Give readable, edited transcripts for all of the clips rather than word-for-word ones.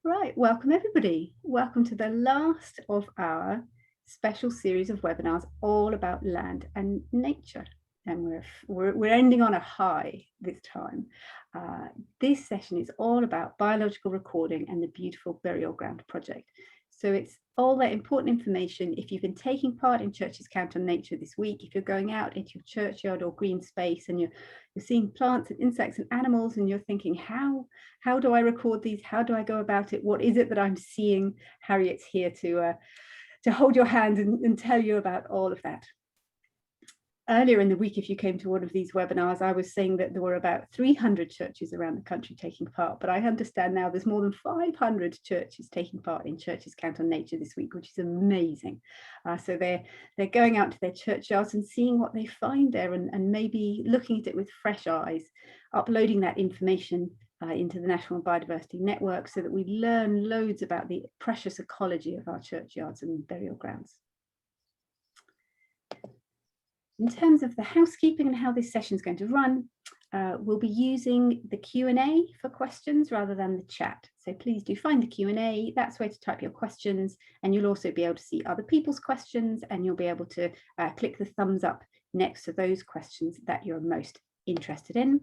Right, welcome everybody. Welcome to the last of our special series of webinars all about land and nature. And we're ending on a high this time. This session is all about biological recording and the beautiful burial ground project. So it's all that important information. If you've been taking part in Churches Count on Nature this week, if you're going out into your churchyard or green space and you're seeing plants and insects and animals and you're thinking, how do I record these? How do I go about it? What is it that I'm seeing? Harriet's here to hold your hand and tell you about all of that. Earlier in the week, if you came to one of these webinars, I was saying that there were about 300 churches around the country taking part, but I understand now there's more than 500 churches taking part in Churches Count on Nature this week, which is amazing. So they're going out to their churchyards and seeing what they find there and maybe looking at it with fresh eyes, uploading that information into the National Biodiversity Network so that we learn loads about the precious ecology of our churchyards and burial grounds. In terms of the housekeeping and how this session is going to run, we'll be using the Q&A for questions rather than the chat. So please do find the Q&A, that's where to type your questions, and you'll also be able to see other people's questions, and you'll be able to click the thumbs up next to those questions that you're most interested in.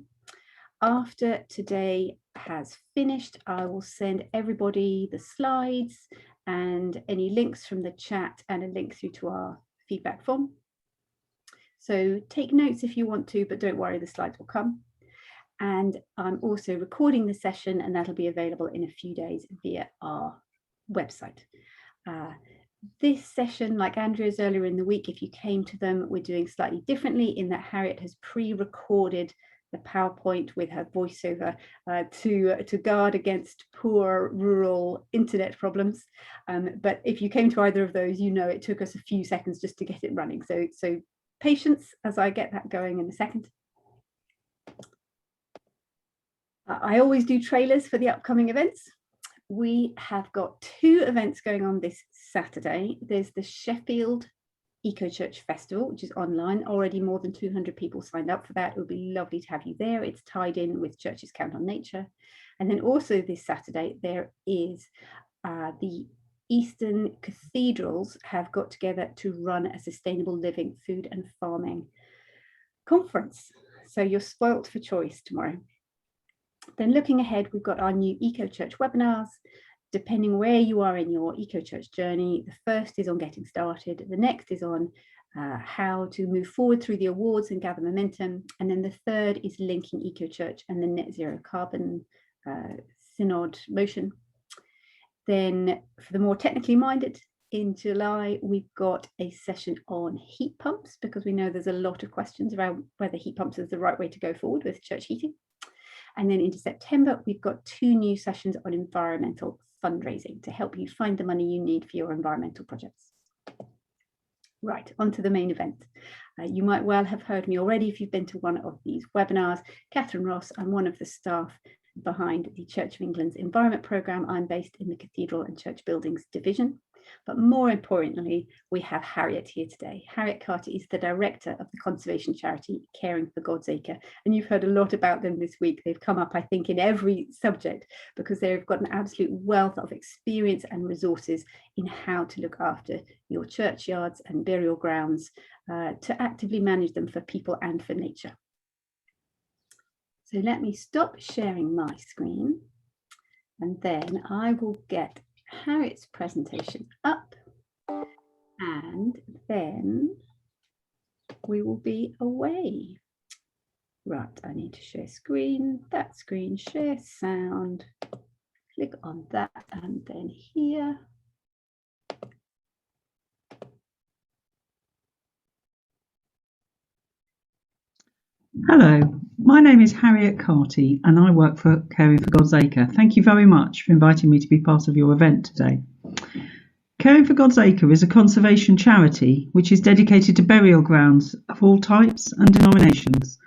After today has finished, I will send everybody the slides and any links from the chat and a link through to our feedback form. So take notes if you want to, but don't worry, the slides will come. And I'm also recording the session, and that'll be available in a few days via our website. This session, like Andrea's earlier in the week, if you came to them, we're doing slightly differently in that Harriet has pre-recorded the PowerPoint with her voiceover to guard against poor rural internet problems. But if you came to either of those, you know it took us a few seconds just to get it running. So patience as I get that going in a second. I always do trailers for the upcoming events. We have got 2 events going on this Saturday. There's the Sheffield Eco Church Festival, which is online. Already more than 200 people signed up for that. It would be lovely to have you there. It's tied in with Churches Count on Nature. And then also this Saturday, there is the Eastern cathedrals have got together to run a sustainable living, food and farming conference. So you're spoilt for choice tomorrow. Then looking ahead, we've got our new Eco Church webinars. Depending where you are in your Eco Church journey, the first is on getting started. The next is on how to move forward through the awards and gather momentum. And then the third is linking Eco Church and the net zero carbon synod motion. Then for the more technically minded, in July, we've got a session on heat pumps, because we know there's a lot of questions around whether heat pumps is the right way to go forward with church heating. And then into September, we've got 2 new sessions on environmental fundraising to help you find the money you need for your environmental projects. Right, on to the main event. You might well have heard me already if you've been to one of these webinars. Catherine Ross, I'm one of the staff behind the Church of England's Environment Programme. I'm based in the Cathedral and Church Buildings Division. But more importantly, we have Harriet here today. Harriet Carty is the director of the conservation charity Caring for God's Acre. And you've heard a lot about them this week. They've come up, I think, in every subject because they've got an absolute wealth of experience and resources in how to look after your churchyards and burial grounds to actively manage them for people and for nature. So let me stop sharing my screen, and then I will get Harriet's presentation up, and then we will be away. Right, I need to share screen, that screen, share sound, click on that, and then here. Hello, my name is Harriet Carty and I work for Caring for God's Acre. Thank you very much for inviting me to be part of your event today. Caring for God's Acre is a conservation charity which is dedicated to burial grounds of all types and denominations,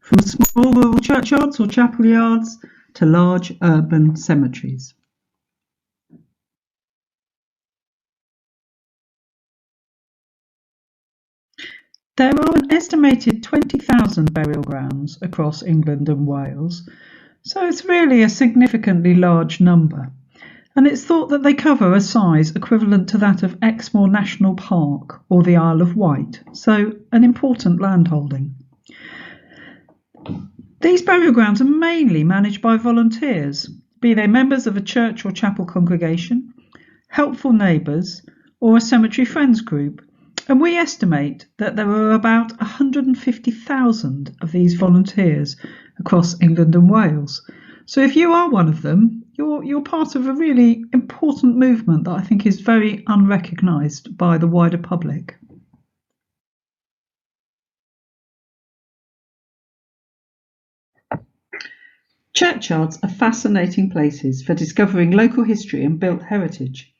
from small rural churchyards or chapel yards to large urban cemeteries. There are an estimated 20,000 burial grounds across England and Wales, so it's really a significantly large number. and it's thought that they cover a size equivalent to that of Exmoor National Park or the Isle of Wight, so an important landholding. These burial grounds are mainly managed by volunteers, be they members of a church or chapel congregation, helpful neighbours, or a cemetery friends group, and we estimate that there are about 150,000 of these volunteers across England and Wales. So if you are one of them, you're part of a really important movement that I think is very unrecognised by the wider public. Churchyards are fascinating places for discovering local history and built heritage.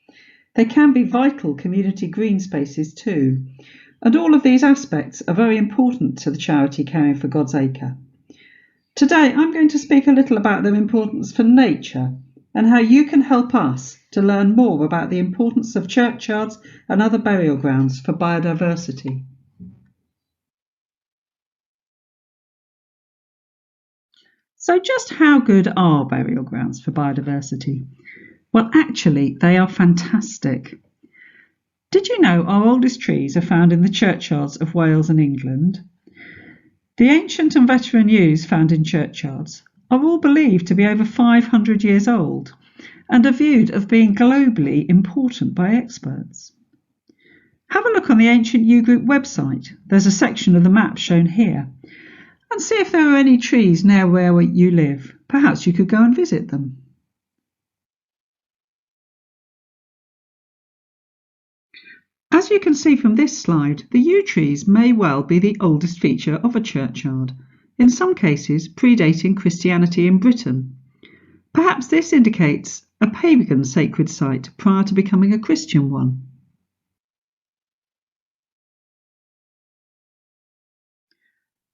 They can be vital community green spaces too, and all of these aspects are very important to the charity Caring for God's Acre. Today I'm going to speak a little about their importance for nature and how you can help us to learn more about the importance of churchyards and other burial grounds for biodiversity. So just how good are burial grounds for biodiversity? Well, actually, they are fantastic. Did you know our oldest trees are found in the churchyards of Wales and England? The ancient and veteran yews found in churchyards are all believed to be over 500 years old and are viewed as being globally important by experts. Have a look on the Ancient Yew Group website. There's a section of the map shown here. And see if there are any trees near where you live. Perhaps you could go and visit them. As you can see from this slide, the yew trees may well be the oldest feature of a churchyard, in some cases predating Christianity in Britain. Perhaps this indicates a pagan sacred site prior to becoming a Christian one.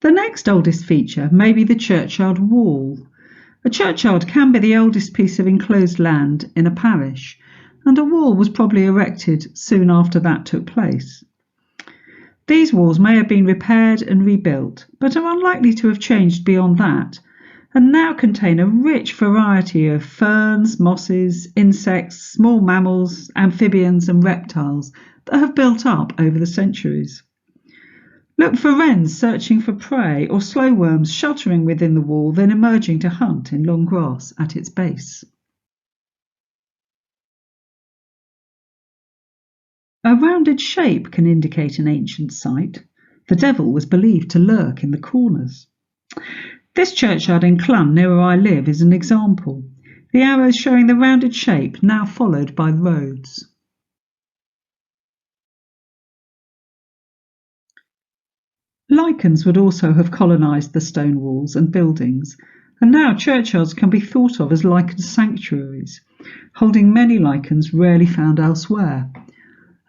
The next oldest feature may be the churchyard wall. A churchyard can be the oldest piece of enclosed land in a parish, and a wall was probably erected soon after that took place. These walls may have been repaired and rebuilt, but are unlikely to have changed beyond that, and now contain a rich variety of ferns, mosses, insects, small mammals, amphibians and reptiles that have built up over the centuries. Look for wrens searching for prey or slowworms sheltering within the wall, then emerging to hunt in long grass at its base. A rounded shape can indicate an ancient site. The devil was believed to lurk in the corners. This churchyard in Clun, near where I live, is an example. The arrows showing the rounded shape, now followed by roads. Lichens would also have colonised the stone walls and buildings, and now churchyards can be thought of as lichen sanctuaries, holding many lichens rarely found elsewhere.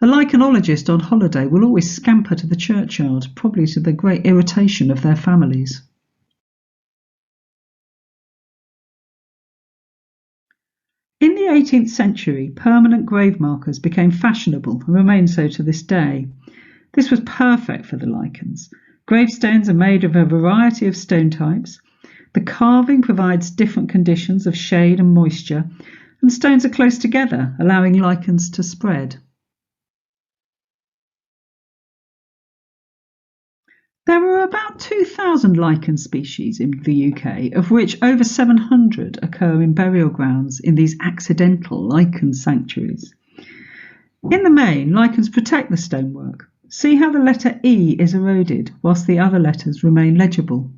A lichenologist on holiday will always scamper to the churchyard, probably to the great irritation of their families. In the 18th century, permanent grave markers became fashionable and remain so to this day. This was perfect for the lichens. Gravestones are made of a variety of stone types. The carving provides different conditions of shade and moisture, and stones are close together, allowing lichens to spread. There are about 2,000 lichen species in the UK, of which over 700 occur in burial grounds in these accidental lichen sanctuaries. In the main, lichens protect the stonework. See how the letter E is eroded whilst the other letters remain legible.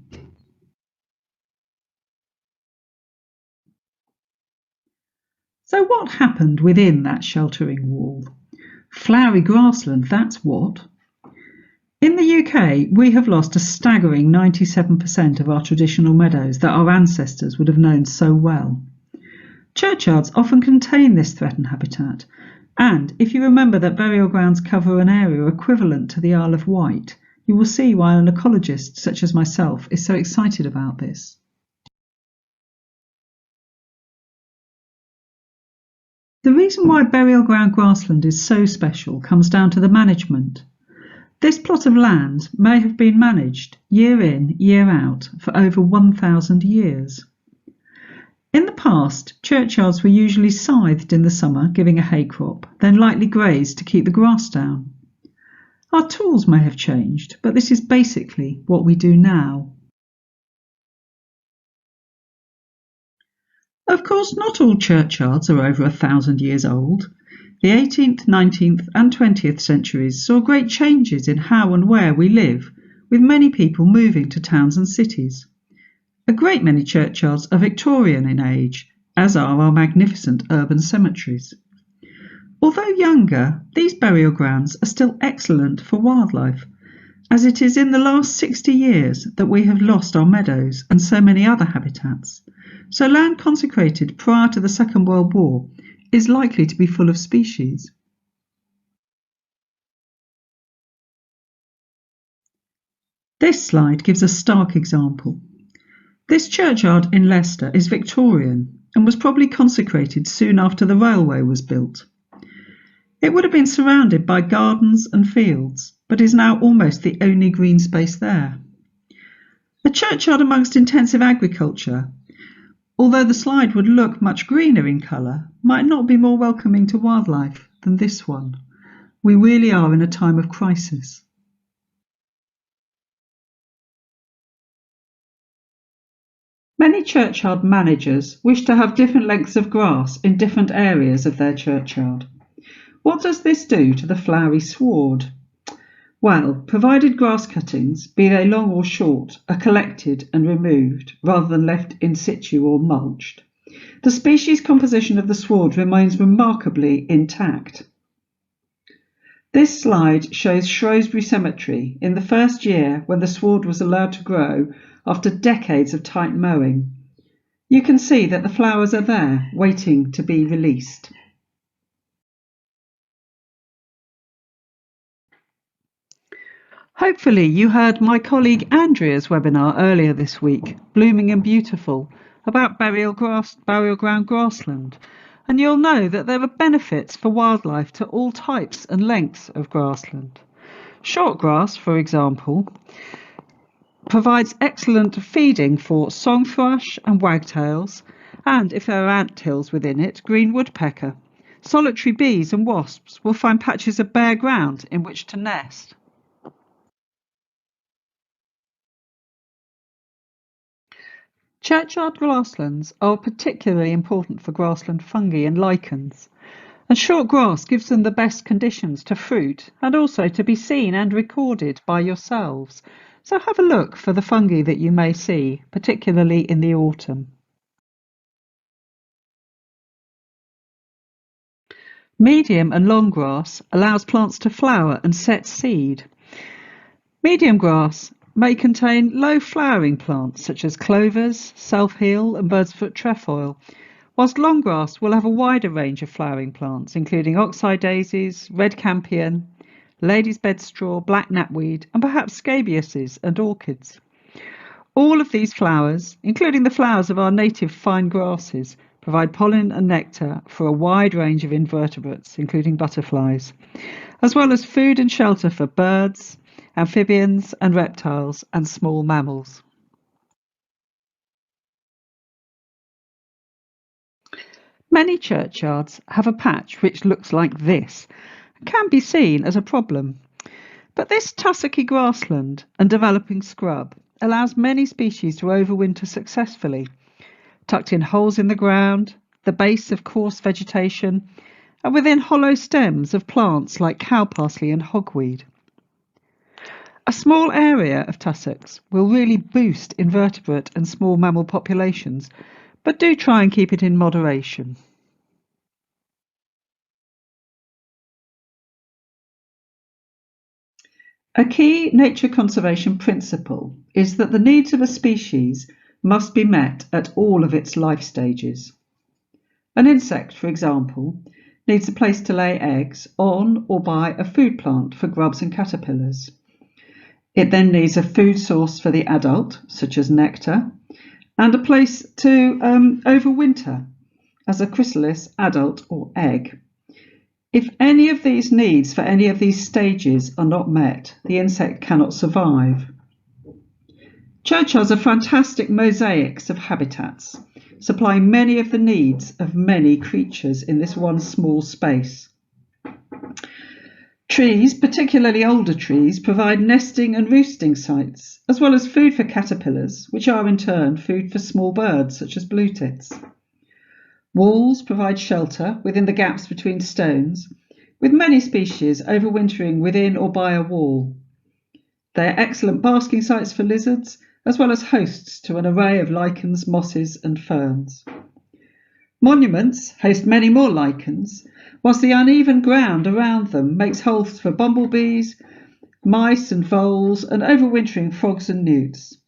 So what happened within that sheltering wall? Flowery grassland, that's what. In the UK, we have lost a staggering 97% of our traditional meadows that our ancestors would have known so well. Churchyards often contain this threatened habitat, and if you remember that burial grounds cover an area equivalent to the Isle of Wight, you will see why an ecologist such as myself is so excited about this. The reason why burial ground grassland is so special comes down to the management. This plot of land may have been managed year in, year out for over 1,000 years. In the past, churchyards were usually scythed in the summer, giving a hay crop, then lightly grazed to keep the grass down. Our tools may have changed, but this is basically what we do now. Of course, not all churchyards are over 1,000 years old. The 18th, 19th and 20th centuries saw great changes in how and where we live, with many people moving to towns and cities. A great many churchyards are Victorian in age, as are our magnificent urban cemeteries. Although younger, these burial grounds are still excellent for wildlife, as it is in the last 60 years that we have lost our meadows and so many other habitats. So land consecrated prior to the Second World War is likely to be full of species. This slide gives a stark example. This churchyard in Leicester is Victorian and was probably consecrated soon after the railway was built. It would have been surrounded by gardens and fields, but is now almost the only green space there. A churchyard amongst intensive agriculture, although the slide would look much greener in colour, might not be more welcoming to wildlife than this one. We really are in a time of crisis. Many churchyard managers wish to have different lengths of grass in different areas of their churchyard. What does this do to the flowery sward? Well, provided grass cuttings, be they long or short, are collected and removed rather than left in situ or mulched, the species composition of the sward remains remarkably intact. This slide shows Shrewsbury Cemetery in the first year when the sward was allowed to grow after decades of tight mowing. You can see that the flowers are there, waiting to be released. Hopefully you heard my colleague Andrea's webinar earlier this week, Blooming and Beautiful, about burial ground grassland, and you'll know that there are benefits for wildlife to all types and lengths of grassland. Short grass, for example, provides excellent feeding for song thrush and wagtails, and if there are ant hills within it, green woodpecker. Solitary bees and wasps will find patches of bare ground in which to nest. Churchyard grasslands are particularly important for grassland fungi and lichens, and short grass gives them the best conditions to fruit and also to be seen and recorded by yourselves. So have a look for the fungi that you may see, particularly in the autumn. Medium and long grass allows plants to flower and set seed. Medium grass may contain low flowering plants such as clovers, self-heal and birdsfoot trefoil, whilst long grass will have a wider range of flowering plants including oxeye daisies, red campion, lady's bedstraw, black knapweed and perhaps scabiouses and orchids. All of these flowers, including the flowers of our native fine grasses, provide pollen and nectar for a wide range of invertebrates including butterflies, as well as food and shelter for birds, amphibians and reptiles and small mammals. Many churchyards have a patch which looks like this and can be seen as a problem. But this tussocky grassland and developing scrub allows many species to overwinter successfully, tucked in holes in the ground, the base of coarse vegetation, and within hollow stems of plants like cow parsley and hogweed. A small area of tussocks will really boost invertebrate and small mammal populations, but do try and keep it in moderation. A key nature conservation principle is that the needs of a species must be met at all of its life stages. An insect, for example, needs a place to lay eggs on or by a food plant for grubs and caterpillars. It then needs a food source for the adult, such as nectar, and a place to overwinter as a chrysalis, adult or egg. If any of these needs for any of these stages are not met, the insect cannot survive. Churchyards are fantastic mosaics of habitats, supplying many of the needs of many creatures in this one small space. Trees, particularly older trees, provide nesting and roosting sites, as well as food for caterpillars, which are in turn food for small birds such as blue tits. Walls provide shelter within the gaps between stones, with many species overwintering within or by a wall. They are excellent basking sites for lizards, as well as hosts to an array of lichens, mosses and ferns. Monuments host many more lichens, whilst the uneven ground around them makes holes for bumblebees, mice and voles, and overwintering frogs and newts.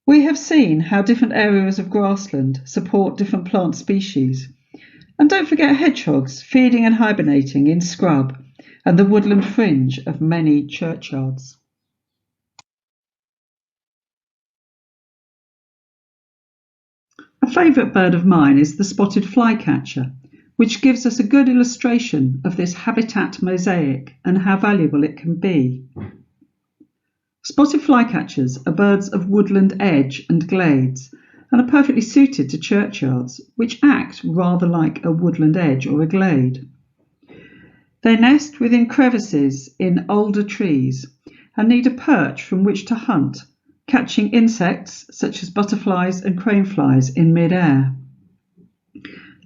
We have seen how different areas of grassland support different plant species. And don't forget hedgehogs feeding and hibernating in scrub and the woodland fringe of many churchyards. A favourite bird of mine is the spotted flycatcher, which gives us a good illustration of this habitat mosaic and how valuable it can be. Spotted flycatchers are birds of woodland edge and glades and are perfectly suited to churchyards, which act rather like a woodland edge or a glade. They nest within crevices in older trees and need a perch from which to hunt, catching insects such as butterflies and craneflies in mid-air.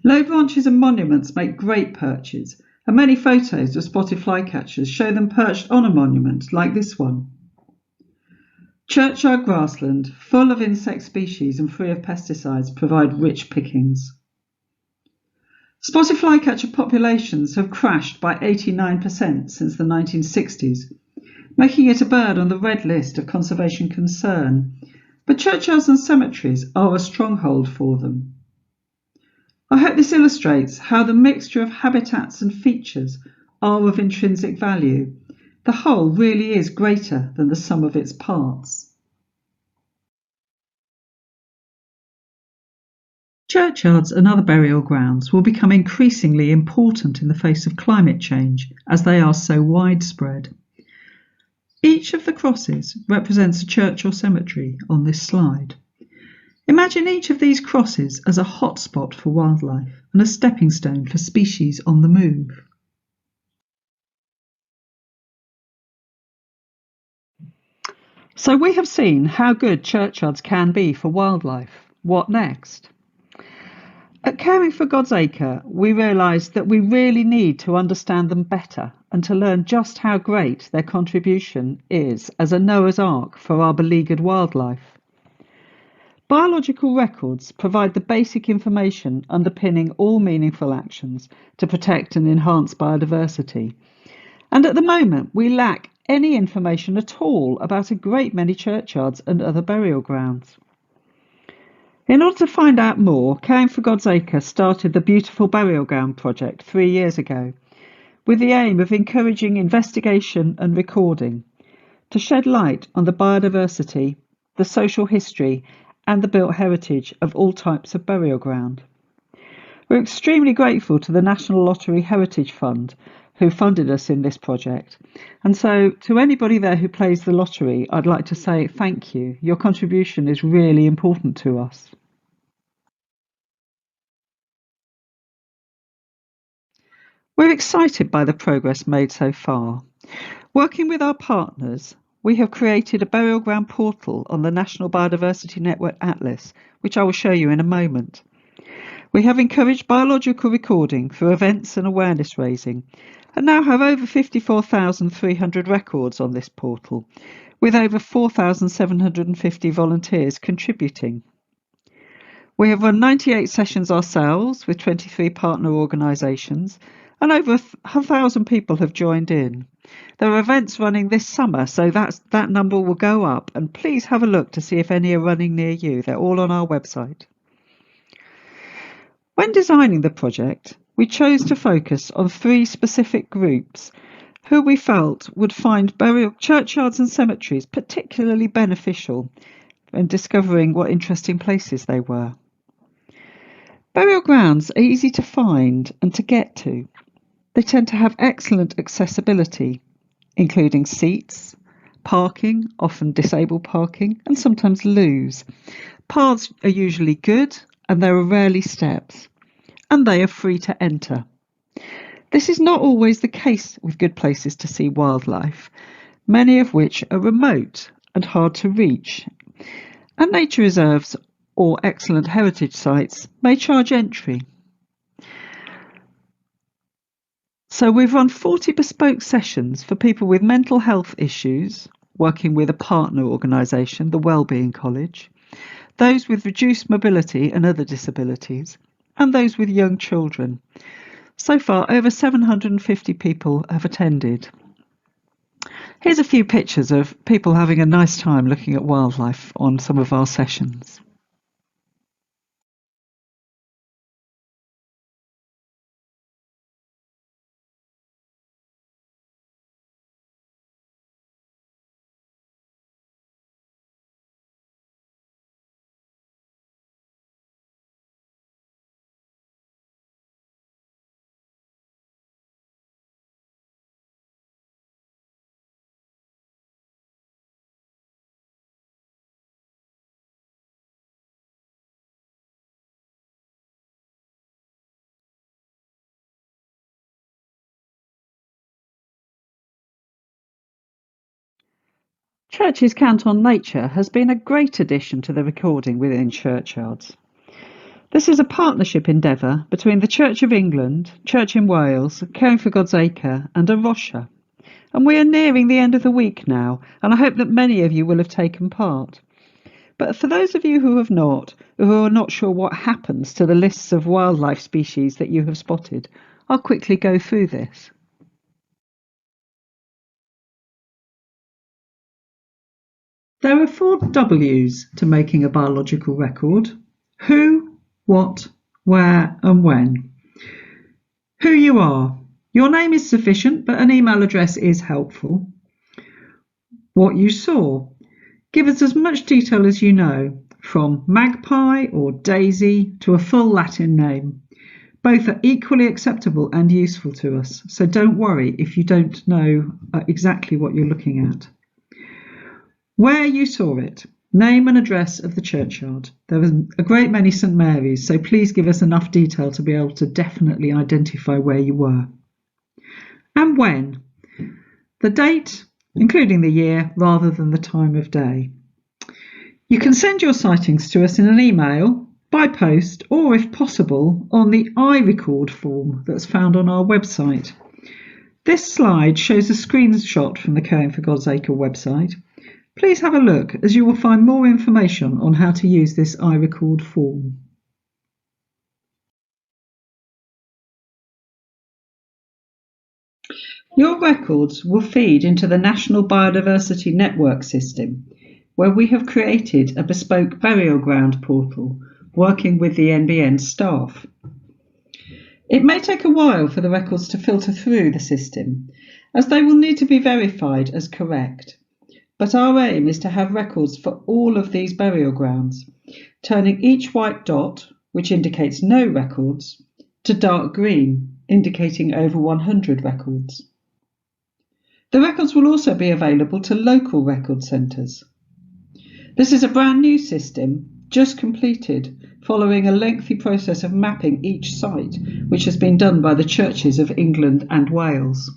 Low branches and monuments make great perches, and many photos of spotted flycatchers show them perched on a monument like this one. Churchyard grassland, full of insect species and free of pesticides, provide rich pickings. Spotted flycatcher populations have crashed by 89% since the 1960s, making it a bird on the red list of conservation concern, but churchyards and cemeteries are a stronghold for them. I hope this illustrates how the mixture of habitats and features are of intrinsic value. The whole really is greater than the sum of its parts. Churchyards and other burial grounds will become increasingly important in the face of climate change as they are so widespread. Each of the crosses represents a church or cemetery on this slide. Imagine each of these crosses as a hotspot for wildlife and a stepping stone for species on the move. So we have seen how good churchyards can be for wildlife. What next? At Caring for God's Acre, we realised that we really need to understand them better and to learn just how great their contribution is as a Noah's Ark for our beleaguered wildlife. Biological records provide the basic information underpinning all meaningful actions to protect and enhance biodiversity. And at the moment, we lack any information at all about a great many churchyards and other burial grounds. In order to find out more, Caring for God's Acre started the Beautiful Burial Ground project 3 years ago, with the aim of encouraging investigation and recording to shed light on the biodiversity, the social history and the built heritage of all types of burial ground. We're extremely grateful to the National Lottery Heritage Fund who funded us in this project. And so to anybody there who plays the lottery, I'd like to say thank you. Your contribution is really important to us. We're excited by the progress made so far. Working with our partners, we have created a burial ground portal on the National Biodiversity Network Atlas, which I will show you in a moment. We have encouraged biological recording through events and awareness raising, and now have over 54,300 records on this portal, with over 4,750 volunteers contributing. We have run 98 sessions ourselves with 23 partner organisations, and over 1,000 people have joined in. There are events running this summer, so that number will go up, and please have a look to see if any are running near you. They're all on our website. When designing the project, we chose to focus on 3 specific groups who we felt would find burial churchyards and cemeteries particularly beneficial in discovering what interesting places they were. Burial grounds are easy to find and to get to. They tend to have excellent accessibility, including seats, parking, often disabled parking, and sometimes loos. Paths are usually good and there are rarely steps, and they are free to enter. This is not always the case with good places to see wildlife, many of which are remote and hard to reach, and nature reserves or excellent heritage sites may charge entry. So we've run 40 bespoke sessions for people with mental health issues, working with a partner organisation, the Wellbeing College, those with reduced mobility and other disabilities, and those with young children. So far, over 750 people have attended. Here's a few pictures of people having a nice time looking at wildlife on some of our sessions. Churches Count on Nature has been a great addition to the recording within churchyards. This is a partnership endeavour between the Church of England, Church in Wales, Caring for God's Acre and A Rocha. And we are nearing the end of the week now, and I hope that many of you will have taken part. But for those of you who have not, or who are not sure what happens to the lists of wildlife species that you have spotted, I'll quickly go through this. There are 4 W's to making a biological record: who, what, where and when. Who you are. Your name is sufficient, but an email address is helpful. What you saw. Give us as much detail as you know, from magpie or daisy to a full Latin name. Both are equally acceptable and useful to us, so don't worry if you don't know exactly what you're looking at. Where you saw it. Name and address of the churchyard. There was a great many St Mary's, so please give us enough detail to be able to definitely identify where you were. And when. The date, including the year, rather than the time of day. You can send your sightings to us in an email, by post, or if possible, on the iRecord form that's found on our website. This slide shows a screenshot from the Caring for God's Acre website. Please have a look, as you will find more information on how to use this iRecord form. Your records will feed into the National Biodiversity Network system, where we have created a bespoke burial ground portal working with the NBN staff. It may take a while for the records to filter through the system, as they will need to be verified as correct. But our aim is to have records for all of these burial grounds, turning each white dot, which indicates no records, to dark green, indicating over 100 records. The records will also be available to local record centres. This is a brand new system, just completed, following a lengthy process of mapping each site, which has been done by the churches of England and Wales.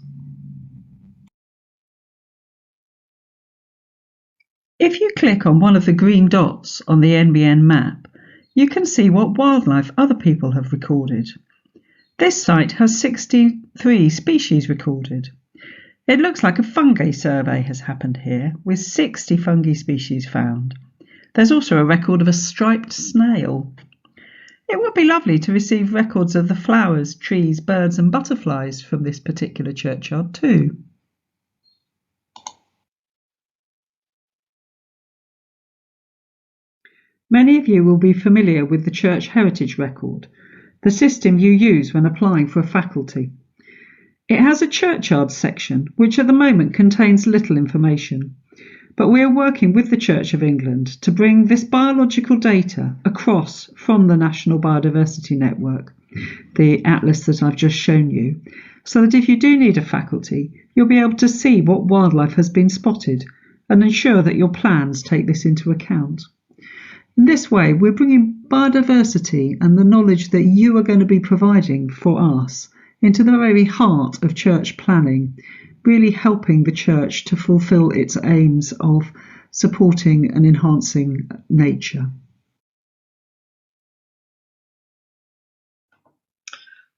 If you click on one of the green dots on the NBN map, you can see what wildlife other people have recorded. This site has 63 species recorded. It looks like a fungi survey has happened here, with 60 fungi species found. There's also a record of a striped snail. It would be lovely to receive records of the flowers, trees, birds and butterflies from this particular churchyard too. Many of you will be familiar with the Church Heritage Record, the system you use when applying for a faculty. It has a churchyard section, which at the moment contains little information, but we are working with the Church of England to bring this biological data across from the National Biodiversity Network, the atlas that I've just shown you, so that if you do need a faculty, you'll be able to see what wildlife has been spotted and ensure that your plans take this into account. In this way, we're bringing biodiversity and the knowledge that you are going to be providing for us into the very heart of church planning, really helping the church to fulfil its aims of supporting and enhancing nature.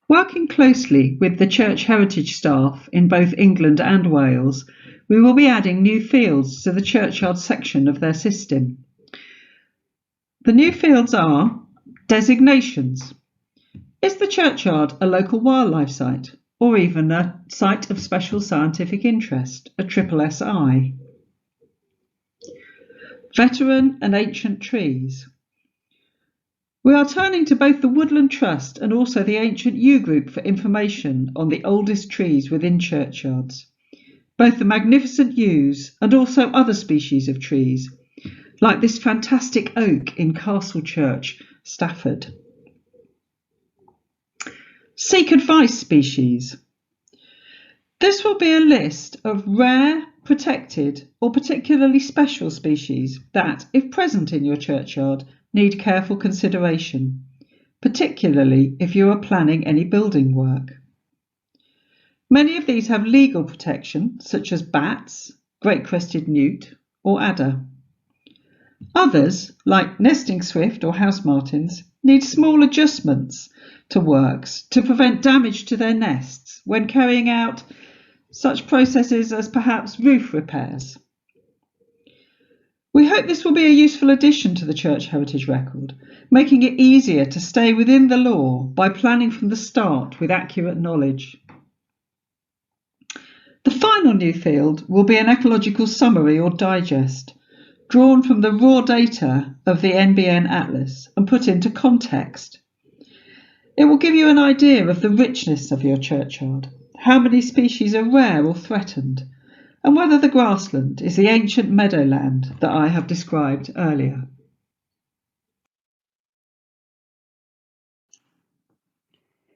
Working closely with the church heritage staff in both England and Wales, we will be adding new fields to the churchyard section of their system. The new fields are designations. Is the churchyard a local wildlife site, or even a site of special scientific interest, a SSSI? Veteran and ancient trees. We are turning to both the Woodland Trust and also the Ancient Yew Group for information on the oldest trees within churchyards, both the magnificent yews and also other species of trees, like this fantastic oak in Castle Church, Stafford. Seek advice species. This will be a list of rare, protected or particularly special species that, if present in your churchyard, need careful consideration, particularly if you are planning any building work. Many of these have legal protection, such as bats, great-crested newt or adder. Others, like nesting swift or house martins, need small adjustments to works to prevent damage to their nests when carrying out such processes as perhaps roof repairs. We hope this will be a useful addition to the Church Heritage Record, making it easier to stay within the law by planning from the start with accurate knowledge. The final new field will be an ecological summary or digest, drawn from the raw data of the NBN Atlas and put into context. It will give you an idea of the richness of your churchyard, how many species are rare or threatened, and whether the grassland is the ancient meadowland that I have described earlier.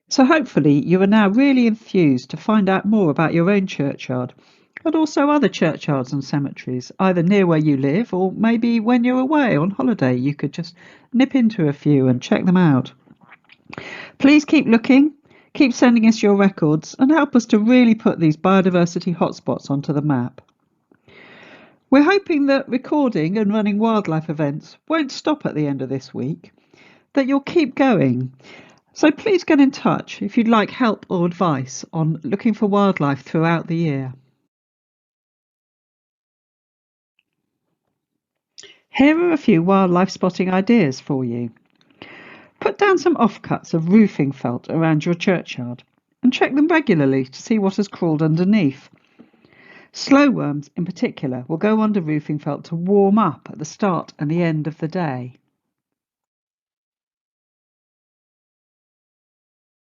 So hopefully you are now really enthused to find out more about your own churchyard, but also other churchyards and cemeteries, either near where you live or maybe when you're away on holiday you could just nip into a few and check them out. Please keep looking, keep sending us your records and help us to really put these biodiversity hotspots onto the map. We're hoping that recording and running wildlife events won't stop at the end of this week, that you'll keep going. So please get in touch if you'd like help or advice on looking for wildlife throughout the year. Here are a few wildlife spotting ideas for you. Put down some offcuts of roofing felt around your churchyard and check them regularly to see what has crawled underneath. Slowworms in particular will go under roofing felt to warm up at the start and the end of the day.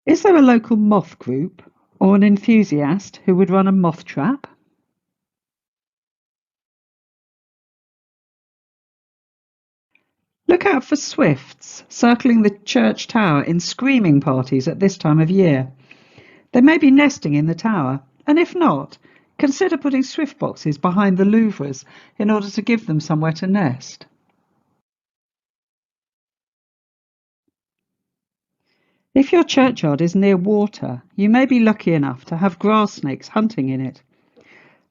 Is there a local moth group or an enthusiast who would run a moth trap? Look out for swifts circling the church tower in screaming parties at this time of year. They may be nesting in the tower, and if not, consider putting swift boxes behind the louvres in order to give them somewhere to nest. If your churchyard is near water, you may be lucky enough to have grass snakes hunting in it.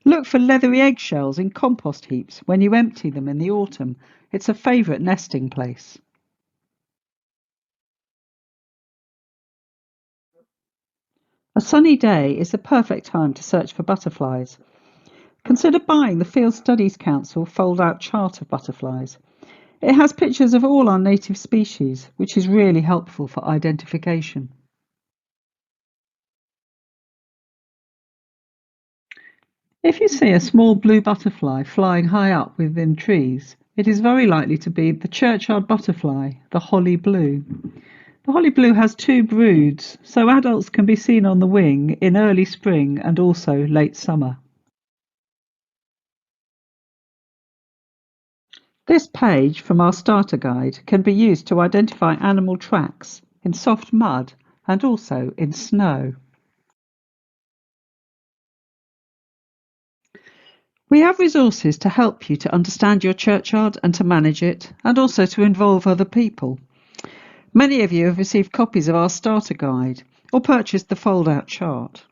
Look for leathery eggshells in compost heaps when you empty them in the autumn. It's a favourite nesting place. A sunny day is the perfect time to search for butterflies. Consider buying the Field Studies Council fold-out chart of butterflies. It has pictures of all our native species, which is really helpful for identification. If you see a small blue butterfly flying high up within trees, it is very likely to be the churchyard butterfly, the holly blue. The holly blue has 2 broods, so adults can be seen on the wing in early spring and also late summer. This page from our starter guide can be used to identify animal tracks in soft mud and also in snow. We have resources to help you to understand your churchyard and to manage it, and also to involve other people. Many of you have received copies of our starter guide or purchased the fold-out chart.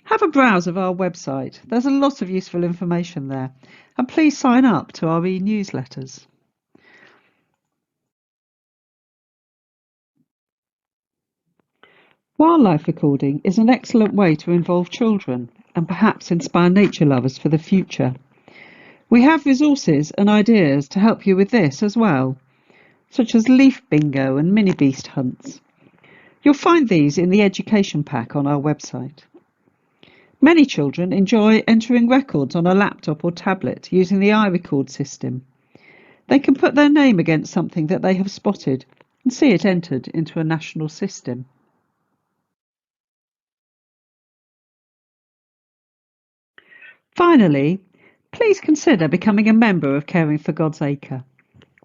Have a browse of our website. There's a lot of useful information there, and please sign up to our e-newsletters. Wildlife recording is an excellent way to involve children and perhaps inspire nature lovers for the future. We have resources and ideas to help you with this as well, such as leaf bingo and mini beast hunts. You'll find these in the education pack on our website. Many children enjoy entering records on a laptop or tablet using the iRecord system. They can put their name against something that they have spotted and see it entered into a national system. Finally, please consider becoming a member of Caring for God's Acre.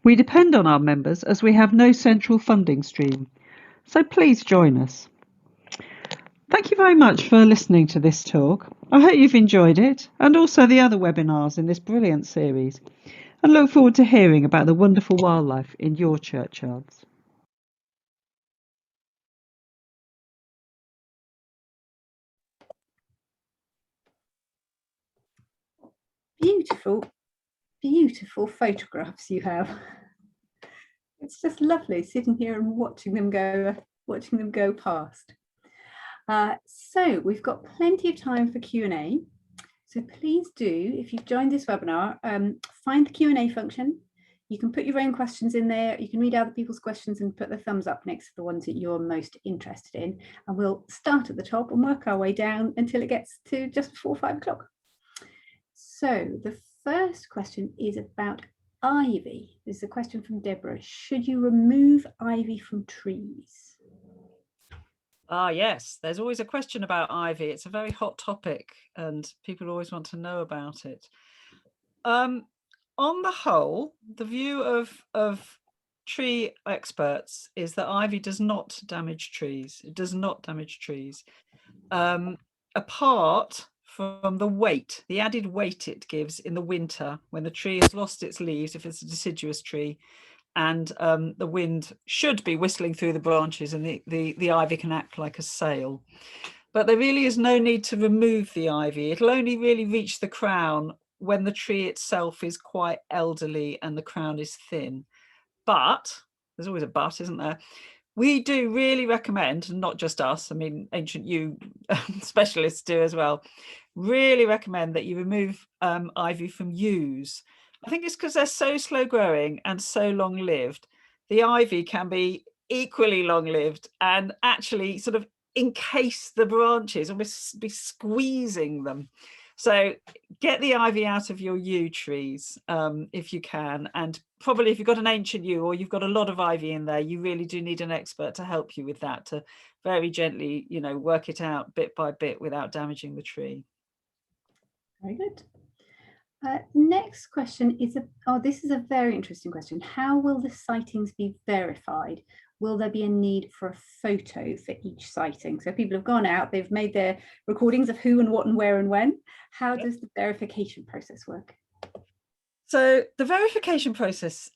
We depend on our members as we have no central funding stream, so please join us. Thank you very much for listening to this talk. I hope you've enjoyed it and also the other webinars in this brilliant series, and look forward to hearing about the wonderful wildlife in your churchyards. Beautiful, beautiful photographs you have. It's just lovely sitting here and watching them go past. So we've got plenty of time for Q&A. So please do, if you've joined this webinar, find the Q&A function. You can put your own questions in there. You can read other people's questions and put the thumbs up next to the ones that you're most interested in. And we'll start at the top and work our way down until it gets to just before 5 o'clock. So the first question is about ivy. This is a question from Deborah. Should you remove ivy from trees? Yes, there's always a question about ivy. It's a very hot topic and people always want to know about it. On the whole, the view of tree experts is that ivy does not damage trees. It does not damage trees. Apart from the weight, the added weight it gives in the winter when the tree has lost its leaves, if it's a deciduous tree, and the wind should be whistling through the branches and the ivy can act like a sail. But there really is no need to remove the ivy. It'll only really reach the crown when the tree itself is quite elderly and the crown is thin. But, there's always a but, isn't there? We do really recommend, and not just us, I mean, Ancient Yew specialists do as well, really recommend that you remove ivy from yews. I think it's because they're so slow growing and so long lived. The ivy can be equally long lived and actually sort of encase the branches, almost be squeezing them. So get the ivy out of your yew trees if you can. And probably if you've got an ancient yew or you've got a lot of ivy in there, you really do need an expert to help you with that, to very gently, you know, work it out bit by bit without damaging the tree. Very good. Next question is, this is a very interesting question. How will the sightings be verified? Will there be a need for a photo for each sighting? So people have gone out, they've made their recordings of who and what and where and when. How does the verification process work? So the verification process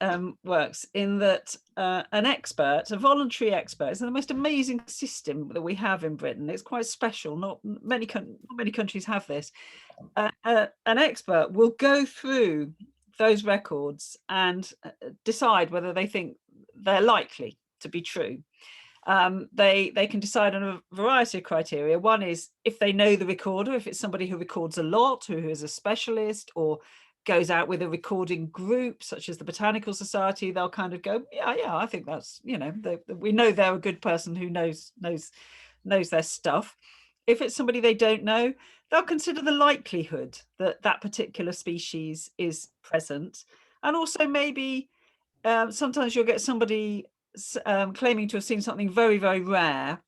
works in that an expert, a voluntary expert, is the most amazing system that we have in Britain. It's quite special. Not many countries have this. An expert will go through those records and decide whether they think they're likely to be true. They can decide on a variety of criteria. One is if they know the recorder, if it's somebody who records a lot, who is a specialist or goes out with a recording group such as the Botanical Society, they'll kind of go, yeah, I think that's, you know, we know they're a good person who knows their stuff. If it's somebody they don't know, they'll consider the likelihood that that particular species is present. And also maybe sometimes you'll get somebody claiming to have seen something very, very rare,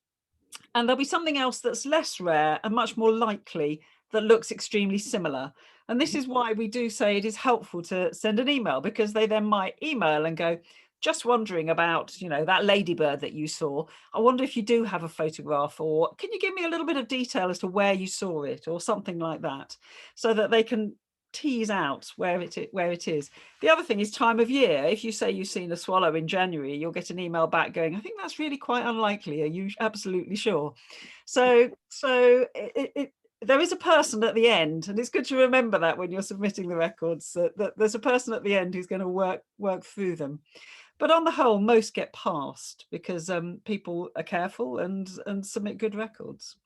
and there'll be something else that's less rare and much more likely that looks extremely similar. And this is why we do say it is helpful to send an email, because they then might email and go, just wondering about, you know, that ladybird that you saw. I wonder if you do have a photograph, or can you give me a little bit of detail as to where you saw it, or something like that, so that they can tease out where it is. The other thing is time of year. If you say you've seen a swallow in January, you'll get an email back going, I think that's really quite unlikely. Are you absolutely sure? So there is a person at the end, and it's good to remember that when you're submitting the records, that there's a person at the end who's going to work through them. But on the whole, most get passed because people are careful and submit good records.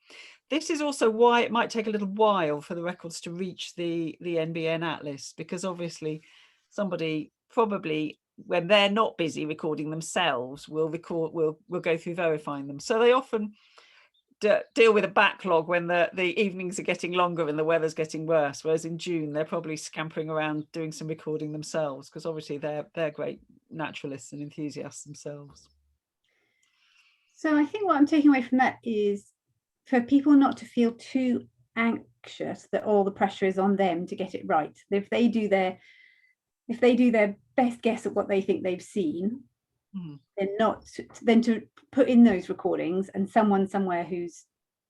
This is also why it might take a little while for the records to reach the NBN Atlas, because obviously somebody probably, when they're not busy recording themselves, will go through verifying them. So they often deal with a backlog when the evenings are getting longer and the weather's getting worse, whereas in June they're probably scampering around doing some recording themselves, because obviously they're great naturalists and enthusiasts themselves. So I think what I'm taking away from that is for people not to feel too anxious that all the pressure is on them to get it right. If they do their best guess at what they think they've seen, then to put in those recordings, and someone somewhere who's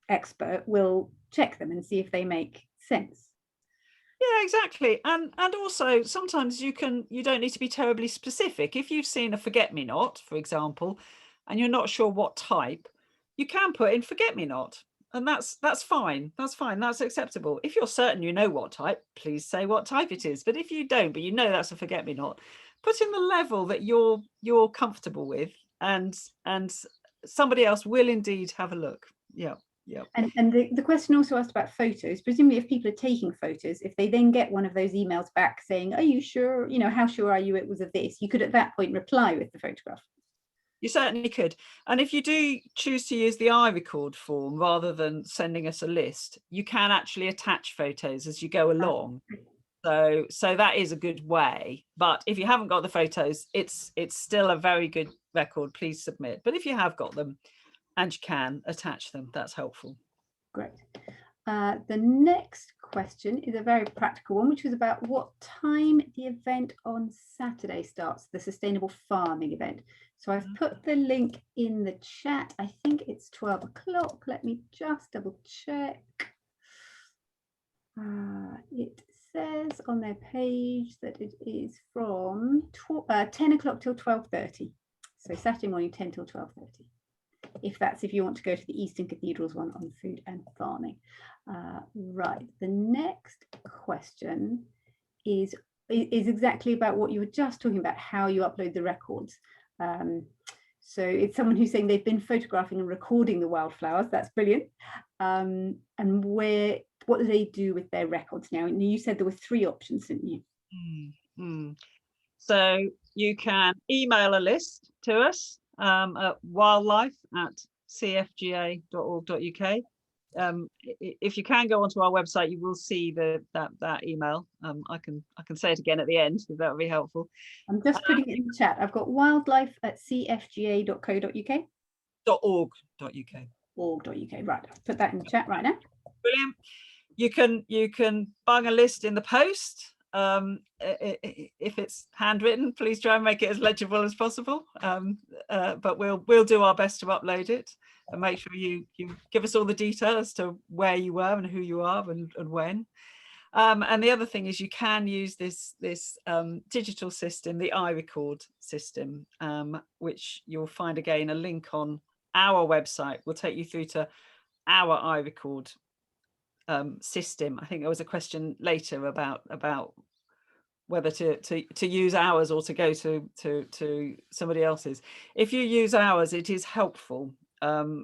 expert will check them and see if they make sense. Yeah, exactly. And also sometimes you don't need to be terribly specific. If you've seen a forget-me-not, for example, and you're not sure what type, you can put in forget-me-not, and that's fine. That's acceptable. If you're certain you know what type, please say what type it is. But if you don't, but you know that's a forget-me-not, put in the level that you're comfortable with, and somebody else will indeed have a look. Yeah. And the question also asked about photos. Presumably, if people are taking photos, if they then get one of those emails back saying, "Are you sure? You know, how sure are you it was of this?" You could at that point reply with the photograph. You certainly could. And if you do choose to use the iRecord form rather than sending us a list, you can actually attach photos as you go along. So that is a good way. But if you haven't got the photos, it's still a very good record. Please submit. But if you have got them and you can attach them, that's helpful. Great. The next question is a very practical one, which was about what time the event on Saturday starts, the sustainable farming event. So I've put the link in the chat. I think it's 12 o'clock. Let me just double check. It says on their page that it is from 10 o'clock till 12:30. So Saturday morning, 10 till 12:30. If you want to go to the Eastern Cathedrals one on food and farming. Right, the next question is exactly about what you were just talking about, how you upload the records. So it's someone who's saying they've been photographing and recording the wildflowers. That's brilliant. And what do they do with their records now? And you said there were 3 options, didn't you? So you can email a list to us at wildlife@cfga.org.uk. If you can go onto our website, you will see that email. I can say it again at the end if that would be helpful. I'm just putting it in the chat. I've got wildlife@cfga.co.uk. .org.uk. Org.uk. Right, I'll put that in the chat right now. Brilliant. You can bung a list in the post. If it's handwritten, please try and make it as legible as possible. But we'll do our best to upload it and make sure you give us all the detail as to where you were and who you are and when. And the other thing is you can use this digital system, the iRecord system, which you'll find again a link on our website. Will take you through to our iRecord system. I think there was a question later about whether to use ours or to go to somebody else's. If you use ours, it is helpful.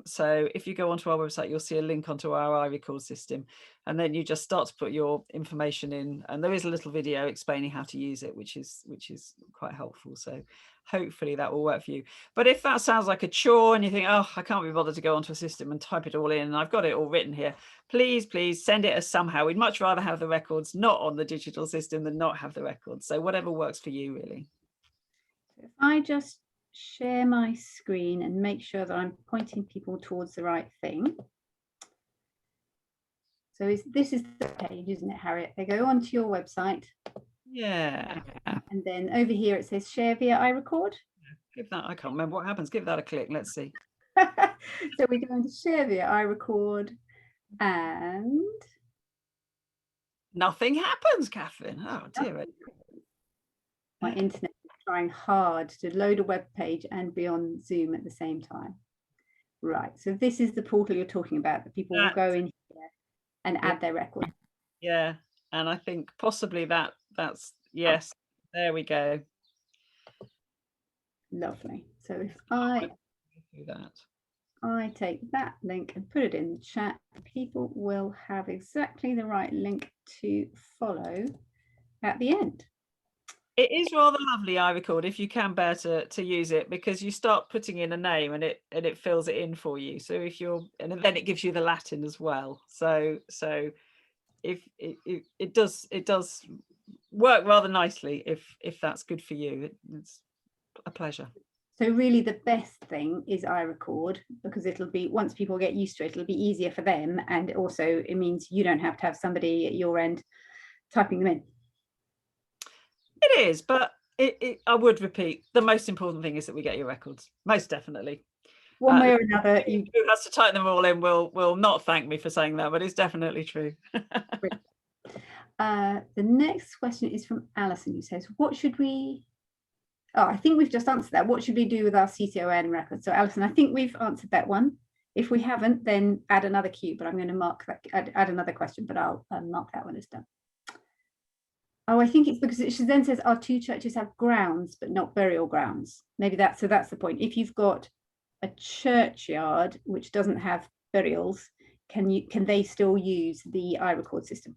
So if you go onto our website, you'll see a link onto our iRecord system, and then you just start to put your information in, and there is a little video explaining how to use it, which is quite helpful. So hopefully that will work for you. But if that sounds like a chore and you think, oh, I can't be bothered to go onto a system and type it all in, and I've got it all written here, please send it us somehow. We'd much rather have the records not on the digital system than not have the records. So whatever works for you, really. If I just share my screen and make sure that I'm pointing people towards the right thing. So this is the page, isn't it, Harriet? They go onto your website. Yeah. And then over here it says share via iRecord. Give that, I can't remember what happens. Give that a click. Let's see. So we're going to share via iRecord, and Nothing happens, Catherine. Oh dear. my internet is trying hard to load a web page and be on Zoom at the same time. Right, so this is the portal you're talking about, that people will go in here and add their record. Yeah, and I think possibly that's yes. There we go. Lovely. So if I Do that. I take that link and put it in the chat, people will have exactly the right link to follow at the end. It is rather lovely, iRecord, if you can bear to use it, because you start putting in a name and it fills it in for you. So if you're, and then it gives you the Latin as well. So if it does work rather nicely if that's good for you. It's a pleasure. So really the best thing is iRecord, because it'll be, once people get used to it, it'll be easier for them, and also it means you don't have to have somebody at your end typing them in. It is, but I would repeat, the most important thing is that we get your records, most definitely. One way or another, who has to type them all in will not thank me for saying that, but it's definitely true. The next question is from Alison, who says, what should we, oh, I think we've just answered that. What should we do with our CCON records? So Alison, I think we've answered that one. If we haven't, then add another cue, but I'm going to mark that, add another question, but I'll mark that one as done. Oh, I think it's because she then says our two churches have grounds, but not burial grounds. Maybe that's, so that's the point. If you've got a churchyard which doesn't have burials, can they still use the iRecord system?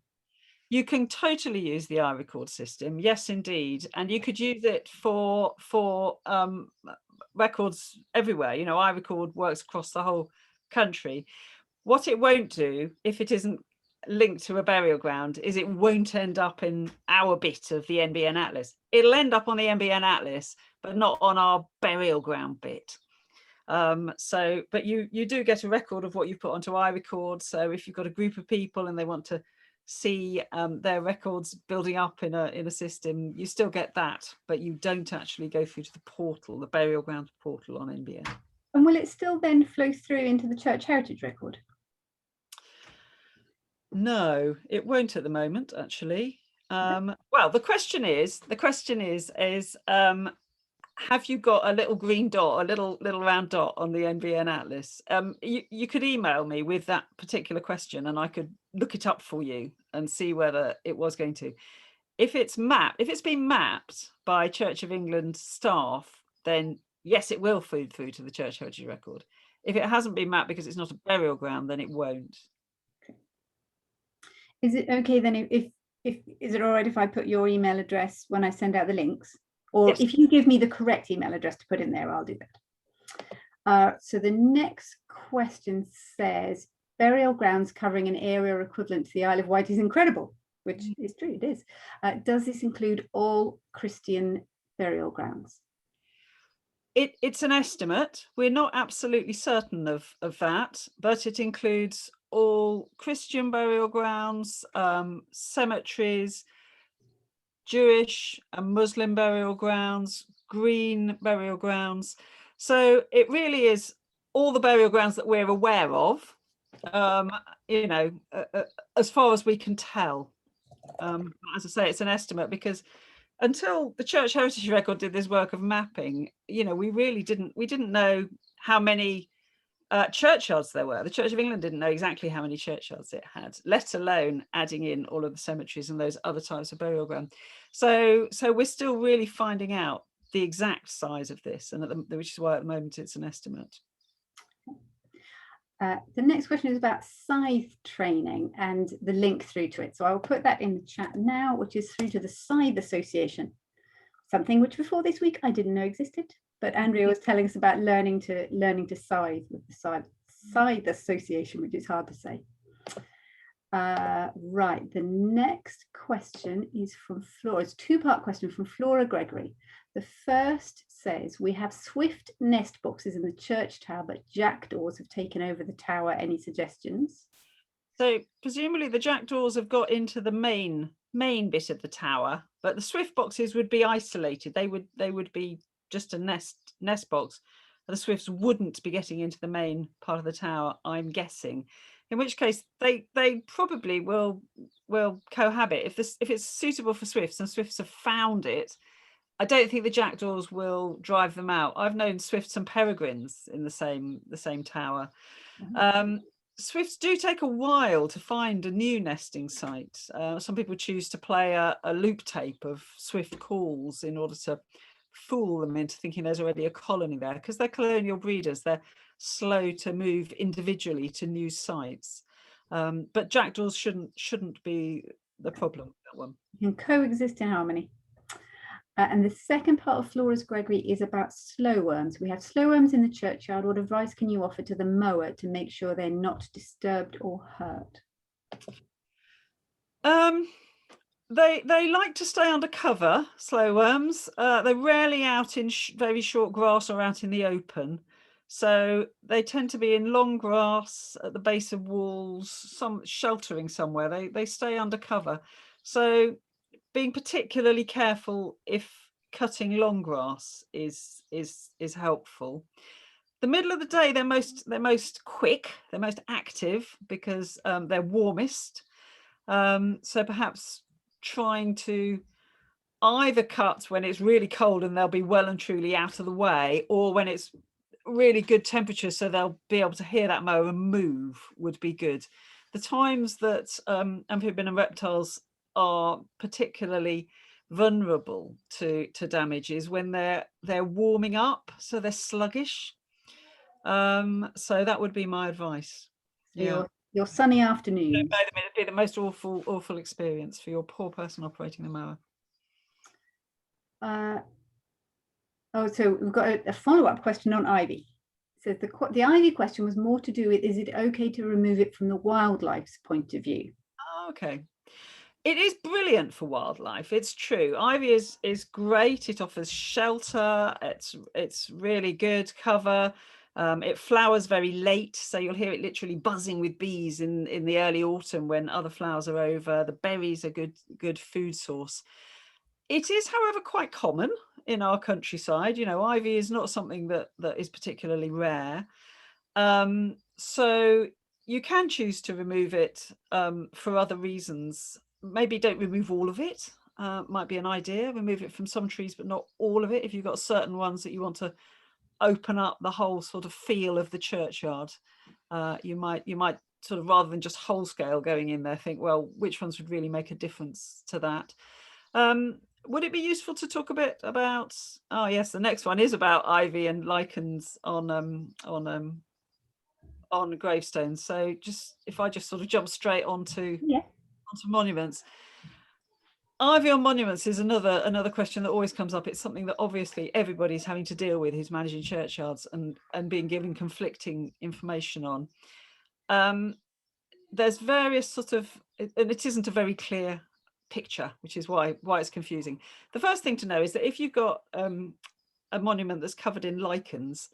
You can totally use the iRecord system, yes, indeed, and you could use it for records everywhere. You know, iRecord works across the whole country. What it won't do, if it isn't linked to a burial ground, is it won't end up in our bit of the NBN Atlas. It'll end up on the NBN Atlas, but not on our burial ground bit. But you do get a record of what you put onto iRecord. So if you've got a group of people and they want to see their records building up in a system, you still get that, but you don't actually go through to the portal, the burial ground portal on NBN. And will it still then flow through into the church heritage record? No, it won't at the moment, actually. Well, the question is, have you got a little green dot, a little round dot on the NBN Atlas? You could email me with that particular question and I could look it up for you and see whether it was going to. If it's been mapped by Church of England staff, then yes, it will feed through to the church heritage record. If it hasn't been mapped because it's not a burial ground, then it won't. Is it okay then if is it all right if I put your email address when I send out the links? Or yes, if you give me the correct email address to put in there, I'll do that. So the next question says, burial grounds covering an area equivalent to the Isle of Wight is incredible, which is true, it is. Does this include all Christian burial grounds? It's an estimate. We're not absolutely certain of that, but it includes all Christian burial grounds, cemeteries, Jewish and Muslim burial grounds, green burial grounds. So it really is all the burial grounds that we're aware of, you know, as far as we can tell. As I say, it's an estimate because until the Church Heritage Record did this work of mapping, you know, we didn't know how many churchyards there were. The Church of England didn't know exactly how many churchyards it had, let alone adding in all of the cemeteries and those other types of burial ground. So we're still really finding out the exact size of this, and which is why at the moment it's an estimate. The next question is about scythe training and the link through to it. So I'll put that in the chat now, which is through to the Scythe Association, something which before this week I didn't know existed. But Andrea was telling us about learning to scythe with the Scythe Association, which is hard to say. Right, the next question is from Flora. It's a two-part question from Flora Gregory. The first says, we have swift nest boxes in the church tower, but jackdaws have taken over the tower. Any suggestions? So presumably the jackdaws have got into the main bit of the tower, but the swift boxes would be isolated. They would be just a nest box, the swifts wouldn't be getting into the main part of the tower, I'm guessing. In which case they probably will cohabit. If it's suitable for swifts and swifts have found it, I don't think the jackdaws will drive them out. I've known swifts and peregrines in the same tower. Swifts do take a while to find a new nesting site. Some people choose to play a loop tape of swift calls in order to fool them into thinking there's already a colony there, because they're colonial breeders. They're slow to move individually to new sites. But jackdaws shouldn't be the problem with that one. You can coexist in harmony. And the second part of Flora's Gregory is about slowworms. We have slowworms in the churchyard. What advice can you offer to the mower to make sure they're not disturbed or hurt? They like to stay under cover, slowworms. They're rarely out in very short grass or out in the open. So they tend to be in long grass at the base of walls, some sheltering somewhere. They stay under cover. So being particularly careful if cutting long grass is helpful. The middle of the day, they're most quick, they're most active because they're warmest. So perhaps trying to either cut when it's really cold and they'll be well and truly out of the way, or when it's really good temperature so they'll be able to hear that mower and move would be good. The times that amphibian and reptiles are particularly vulnerable to damage is when they're warming up, so they're sluggish. So that would be my advice. So your sunny afternoon. It'd be the most awful experience for your poor person operating the mower. So we've got a follow-up question on ivy. So the ivy question was more to do with, is it okay to remove it from the wildlife's point of view? Oh, okay. It is brilliant for wildlife. It's true. Ivy is great. It offers shelter. It's really good cover. It flowers very late, so you'll hear it literally buzzing with bees in the early autumn when other flowers are over. The berries are good food source. It is, however, quite common in our countryside. You know, ivy is not something that is particularly rare. So you can choose to remove it for other reasons. Maybe don't remove all of it, might be an idea. Remove it from some trees, but not all of it. If you've got certain ones that you want to open up the whole sort of feel of the churchyard, you might sort of, rather than just whole scale going in there, think, well, which ones would really make a difference to that? Would it be useful to talk a bit about, oh yes, the next one is about ivy and lichens on gravestones. So if I just sort of jump straight onto monuments. Ivy on monuments is another question that always comes up. It's something that obviously everybody's having to deal with who's managing churchyards and being given conflicting information on. There's various sort of, and it isn't a very clear picture, which is why it's confusing. The first thing to know is that if you've got a monument that's covered in lichens,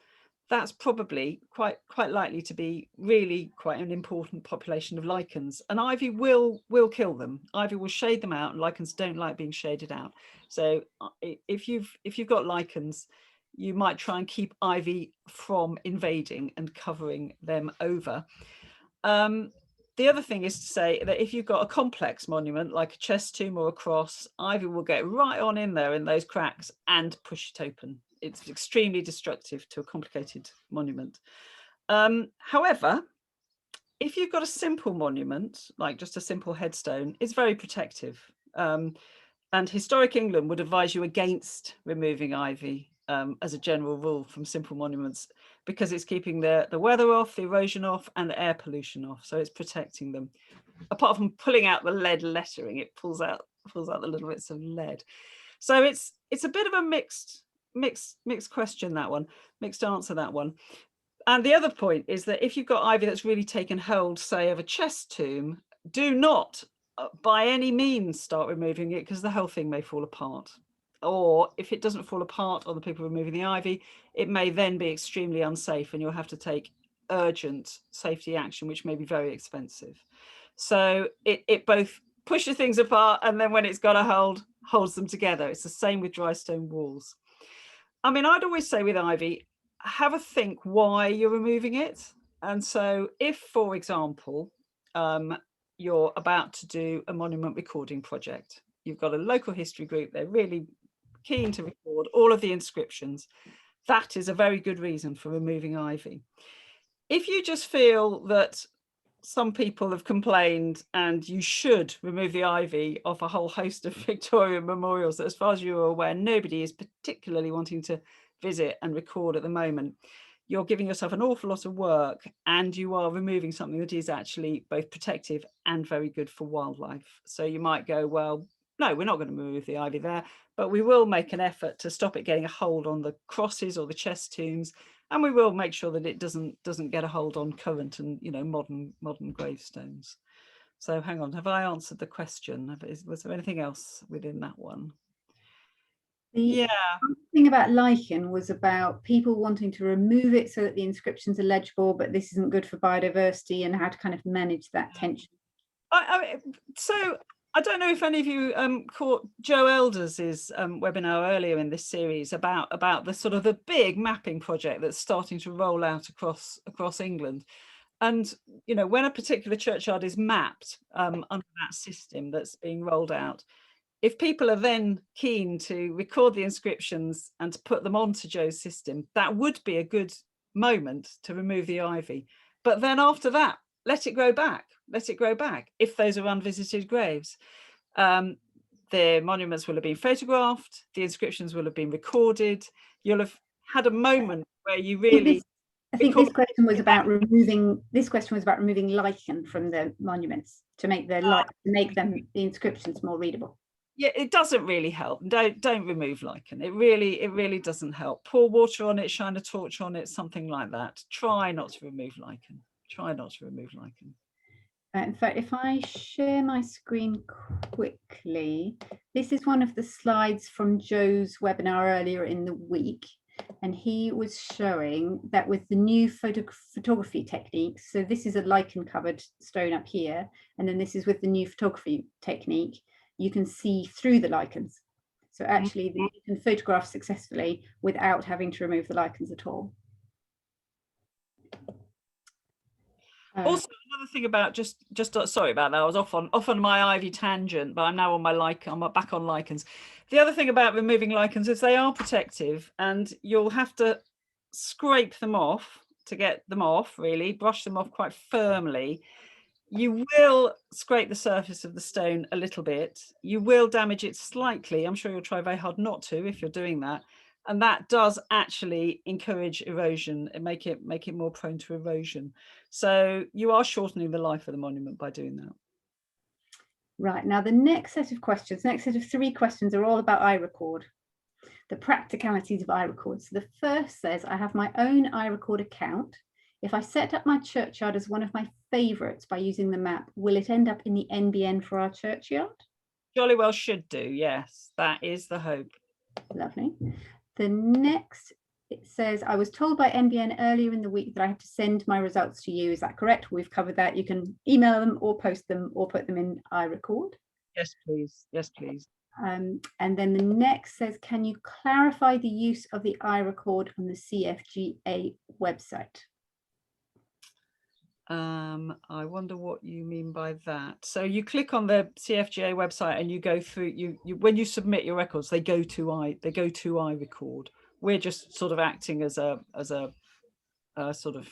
that's probably quite likely to be really quite an important population of lichens, and ivy will kill them. Ivy will shade them out, and lichens don't like being shaded out. So if you've got lichens, you might try and keep ivy from invading and covering them over. The other thing is to say that if you've got a complex monument like a chest tomb or a cross, ivy will get right on in there in those cracks and push it open. It's extremely destructive to a complicated monument. However, if you've got a simple monument, like just a simple headstone, it's very protective. And Historic England would advise you against removing ivy as a general rule from simple monuments, because it's keeping the weather off, the erosion off, and the air pollution off. So it's protecting them. Apart from pulling out the lead lettering, it pulls out the little bits of lead. So it's a bit of a mixed question, that one, mixed answer, that one. And the other point is that if you've got ivy that's really taken hold, say, of a chest tomb, do not by any means start removing it, because the whole thing may fall apart. Or if it doesn't fall apart on the people removing the ivy, it may then be extremely unsafe and you'll have to take urgent safety action, which may be very expensive. So it both pushes things apart, and then when it's got a hold, holds them together. It's the same with dry stone walls. I mean, I'd always say with ivy, have a think why you're removing it. And so if, for example, you're about to do a monument recording project, you've got a local history group, they're really keen to record all of the inscriptions, that is a very good reason for removing ivy. If you just feel that some people have complained and you should remove the ivy off a whole host of Victorian memorials that, as far as you're aware, nobody is particularly wanting to visit and record at the moment, you're giving yourself an awful lot of work, and you are removing something that is actually both protective and very good for wildlife. So you might go, well, no, we're not going to remove the ivy there, but we will make an effort to stop it getting a hold on the crosses or the chest tombs, and we will make sure that it doesn't get a hold on current and, you know, modern gravestones. So hang on, have I answered the question? Was there anything else within that one? The thing about lichen was about people wanting to remove it so that the inscriptions are legible, but this isn't good for biodiversity, and how to kind of manage that tension. So I don't know if any of you caught Joe Elders's webinar earlier in this series about the sort of the big mapping project that's starting to roll out across England. And, you know, when a particular churchyard is mapped under that system that's being rolled out, if people are then keen to record the inscriptions and to put them onto Joe's system, that would be a good moment to remove the ivy. But then after that, let it grow back. Let it grow back if those are unvisited graves. The monuments will have been photographed, the inscriptions will have been recorded. You'll have had a moment where you really... I think this question was about removing lichen from the monuments to make the inscriptions more readable. Yeah, it doesn't really help. Don't remove lichen. It really doesn't help. Pour water on it, shine a torch on it, something like that. Try not to remove lichen. Try not to remove lichen. In fact, if I share my screen quickly, this is one of the slides from Joe's webinar earlier in the week. And he was showing that with the new photography techniques, so this is a lichen covered stone up here, and then this is with the new photography technique, you can see through the lichens. So actually you can photograph successfully without having to remove the lichens at all. Also, another thing about just sorry about that, I was off on my ivy tangent, but I'm now on my lichen. I'm back on lichens. The other thing about removing lichens is they are protective, and you'll have to scrape them off to get them off, really brush them off quite firmly. You will scrape the surface of the stone a little bit. You will damage it slightly. I'm sure you'll try very hard not to if you're doing that. And that does actually encourage erosion and make it more prone to erosion. So you are shortening the life of the monument by doing that. Right, now the next set of 3 questions are all about iRecord, the practicalities of iRecord. So the first says, I have my own iRecord account. If I set up my churchyard as one of my favourites by using the map, will it end up in the NBN for our churchyard? Jolly well should do, yes. That is the hope. Lovely. The next, it says, I was told by NBN earlier in the week that I have to send my results to you. Is that correct? We've covered that. You can email them or post them or put them in iRecord. Yes, please. Yes, please. And then the next says, can you clarify the use of the iRecord on the CFGA website? I wonder what you mean by that. So you click on the CFGA website and you go through, you when you submit your records, they go to iRecord. We're just sort of acting as a sort of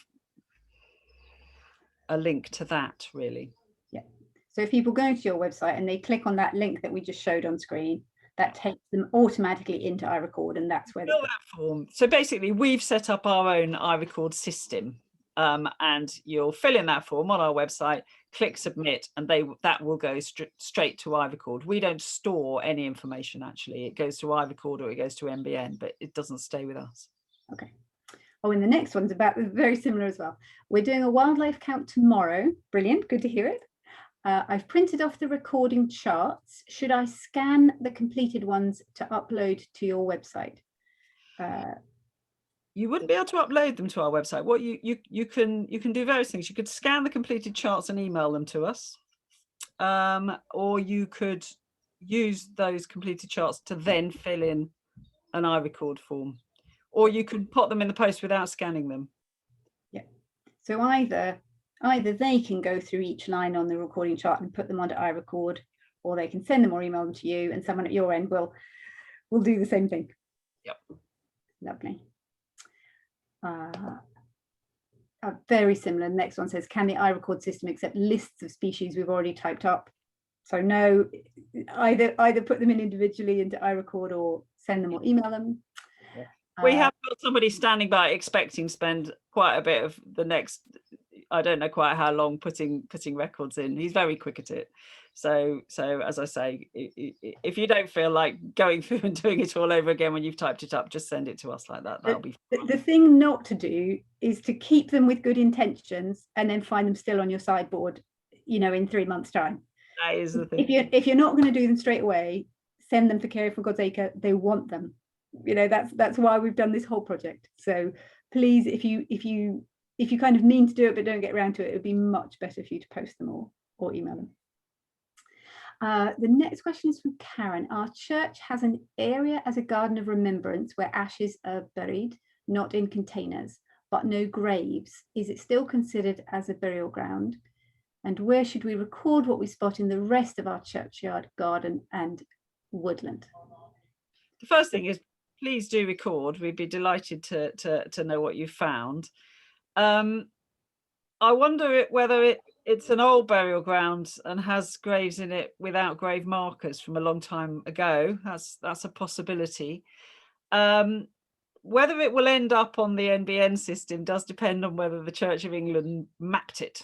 a link to that, really. Yeah. So if people go to your website and they click on that link that we just showed on screen, that takes them automatically into iRecord, and that's where they fill that form. So basically, we've set up our own iRecord system. And you'll fill in that form on our website, click submit, and that will go straight to iRecord. We don't store any information, actually. It goes to iRecord or it goes to NBN, but it doesn't stay with us. Okay. Oh, and the next one's about very similar as well. We're doing a wildlife count tomorrow. Brilliant. Good to hear it. I've printed off the recording charts. Should I scan the completed ones to upload to your website? You wouldn't be able to upload them to our website. What you can do various things. You could scan the completed charts and email them to us, or you could use those completed charts to then fill in an iRecord form. or you can put them in the post without scanning them. Yeah. So either they can go through each line on the recording chart and put them onto iRecord, or they can send them or email them to you, and someone at your end will do the same thing. Yep. Lovely. Very similar. The next one says, can the iRecord system accept lists of species we've already typed up? So no, either put them in individually into iRecord or send them or email them. Yeah. We have got somebody standing by expecting to spend quite a bit of the next, I don't know quite how long, putting records in. He's very quick at it. So as I say, if you don't feel like going through and doing it all over again when you've typed it up, just send it to us like that. That'll be fun. The thing not to do is to keep them with good intentions and then find them still on your sideboard, in 3 months' time. That is the thing. If you're not going to do them straight away, send them to Caring for God's Acre. They want them. That's why we've done this whole project. So please, if you kind of mean to do it but don't get around to it, it would be much better for you to post them or email them. The next question is from Karen. Our church has an area as a garden of remembrance where ashes are buried, not in containers, but no graves. Is it still considered as a burial ground? And where should we record what we spot in the rest of our churchyard, garden and woodland? The first thing is, please do record. We'd be delighted to know what you found. I wonder whether it's an old burial ground and has graves in it without grave markers from a long time ago. That's a possibility. Whether it will end up on the NBN system does depend on whether the Church of England mapped it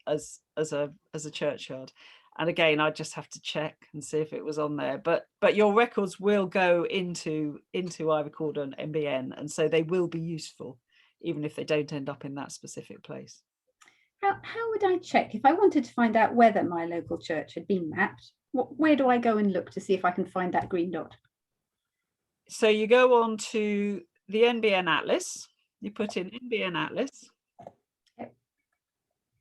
as a churchyard. And again, I just have to check and see if it was on there. But your records will go into iRecord and NBN, and so they will be useful, even if they don't end up in that specific place. How would I check if I wanted to find out whether my local church had been mapped? Where do I go and look to see if I can find that green dot? So you go on to the NBN Atlas, you put in NBN Atlas, yep.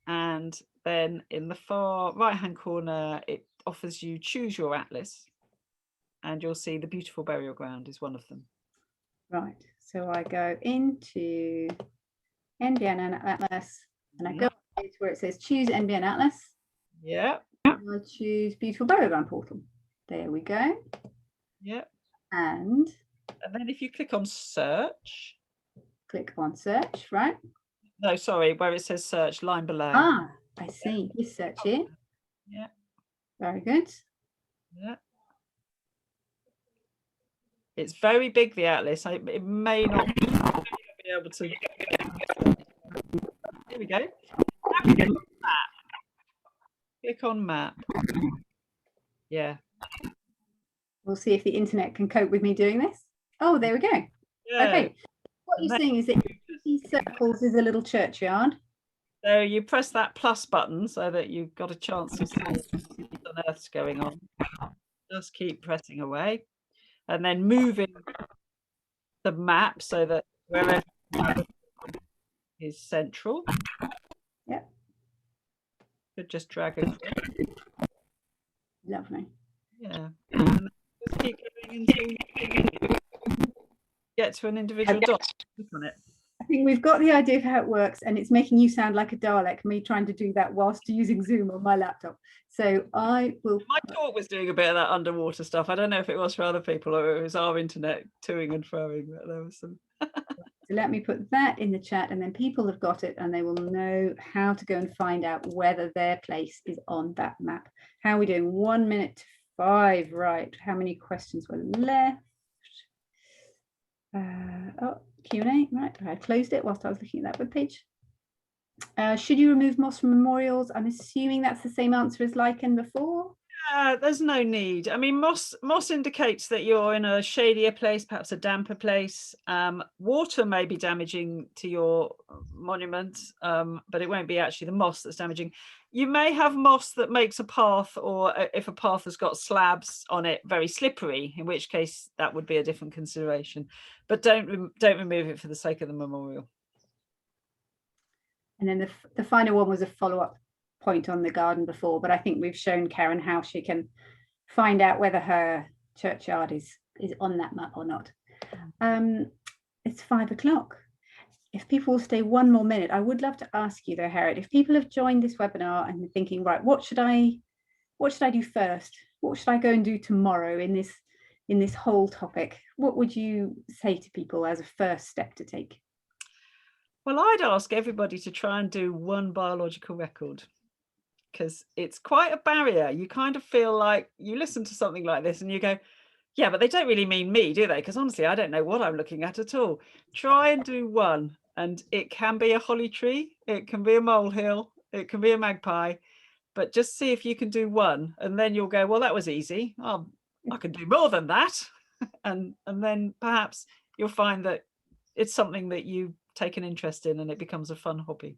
And then in the far right-hand corner, it offers you choose your atlas, and you'll see the beautiful burial ground is one of them. Right, so I go into NBN Atlas, and I go to where it says choose NBN Atlas. Yeah. I choose beautiful burial ground portal. There we go. Yeah. And then if you click on search. Click on search, right? No, sorry, where it says search, line below. Ah, I see. This search here. Yeah. Very good. Yeah. It's very big, the atlas. It may not be able to. Here we go. Click on map. Yeah. We'll see if the internet can cope with me doing this. Oh, there we go. Yeah. Okay. What you're seeing is that these circles is a little churchyard. So you press that plus button so that you've got a chance of seeing what on earth's going on. Just keep pressing away, and then moving the map so that wherever is central. Yep. Could just drag it. Lovely. Yeah. And just keep going until you get to an individual dot. Click on it. I think we've got the idea of how it works, and it's making you sound like a Dalek, me trying to do that whilst using Zoom on my laptop. So I will. My talk was doing a bit of that underwater stuff. I don't know if it was for other people or it was our internet toing and froing, but there was some. So let me put that in the chat, and then people have got it and they will know how to go and find out whether their place is on that map. How are we doing? 1 minute to 5, right? How many questions were left? Oh, Q&A, right? I closed it whilst I was looking at that webpage. Should you remove moss from memorials? I'm assuming that's the same answer as lichen before. There's no need. I mean, moss indicates that you're in a shadier place, perhaps a damper place. Water may be damaging to your monument, but it won't be actually the moss that's damaging. You may have moss that makes a path, or if a path has got slabs on it, very slippery, in which case that would be a different consideration. But don't remove it for the sake of the memorial. And then the final one was a follow-up point on the garden before, but I think we've shown Karen how she can find out whether her churchyard is on that map or not. It's 5 o'clock. If people will stay one more minute, I would love to ask you though, Harriet, if people have joined this webinar and are thinking, right, what should I do first? What should I go and do tomorrow in this whole topic? What would you say to people as a first step to take? Well, I'd ask everybody to try and do one biological record, because it's quite a barrier. You kind of feel like you listen to something like this and you go, yeah, but they don't really mean me, do they? Because honestly, I don't know what I'm looking at all. Try and do one. And it can be a holly tree, it can be a molehill, it can be a magpie, but just see if you can do one. And then you'll go, well, that was easy. Oh, I can do more than that. and then perhaps you'll find that it's something that you take an interest in and it becomes a fun hobby.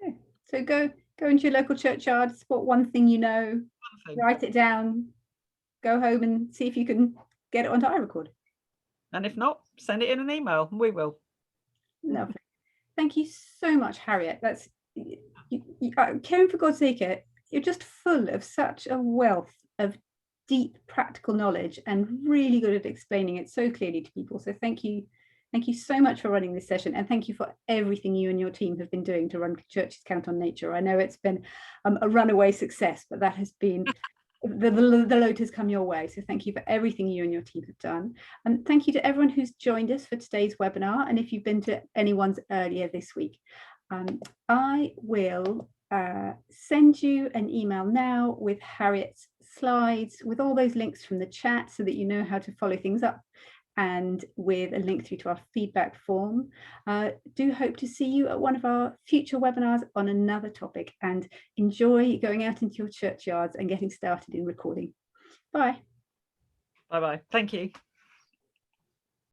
Yeah. So go into your local churchyard, spot one thing you know, write it down, go home and see if you can get it onto iRecord. And if not, send it in an email and we will. Lovely. Thank you so much, Harriet. That's Caring for God's Acre. You're just full of such a wealth of deep practical knowledge and really good at explaining it so clearly to people. So thank you so much for running this session, and thank you for everything you and your team have been doing to run Churches Count on Nature. I know it's been a runaway success, but that has been the load has come your way. So thank you for everything you and your team have done. And thank you to everyone who's joined us for today's webinar. And if you've been to anyone's earlier this week, I will send you an email now with Harriet's slides, with all those links from the chat so that you know how to follow things up, and with a link through to our feedback form. Do hope to see you at one of our future webinars on another topic, and enjoy going out into your churchyards and getting started in recording. Bye. Bye-bye. Thank you.